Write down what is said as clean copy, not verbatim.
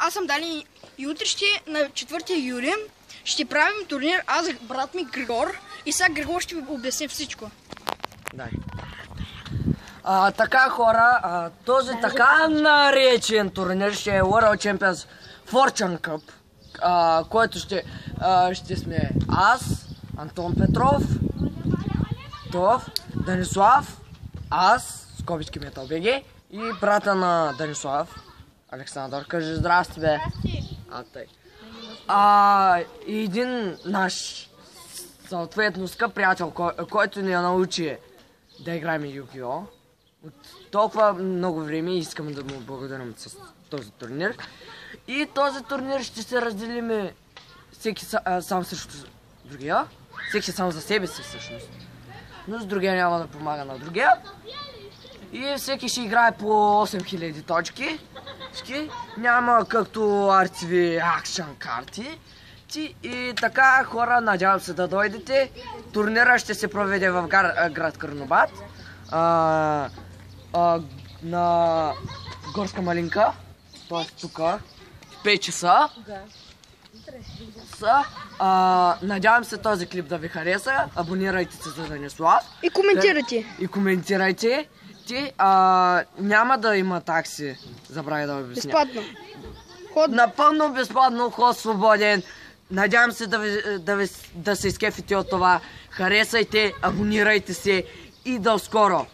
аз съм Дани и утре на 4 юли ще правим турнир, аз брат ми Григор и сега Григор ще ви обясня всичко. Дай. Така хора, този така наречен турнир ще е World Champions Fortune Cup, който ще сме аз, Антон Петров, Данислав, аз, скобички Метал БГ и брата на Данислав, Александър. Кажи здрасти, бе. И един наш съответно скъп приятел, който ни научи да играем Yu-Gi-Oh! От толкова много време искам да му благодарим с този турнир. И този турнир ще се разделиме всеки сам срещу другия. Всеки сам за себе си всъщност. Но с другия няма да помага на другия. И всеки ще играе по 8000 точки. Няма както RCV акшън карти. И така хора, надявам се да дойдете. Турнира ще се проведе в град Карнобат. На Горска малинка. Т.е. тук. В 5 часа. Надявам се този клип да ви хареса. Абонирайте се за Данислав. И коментирайте. Няма да има такси. Забравя да обясня. Безплатно. Напълно безплатно, ход свободен. Надявам се да се изкефите от това. Харесайте, абонирайте се и до скоро.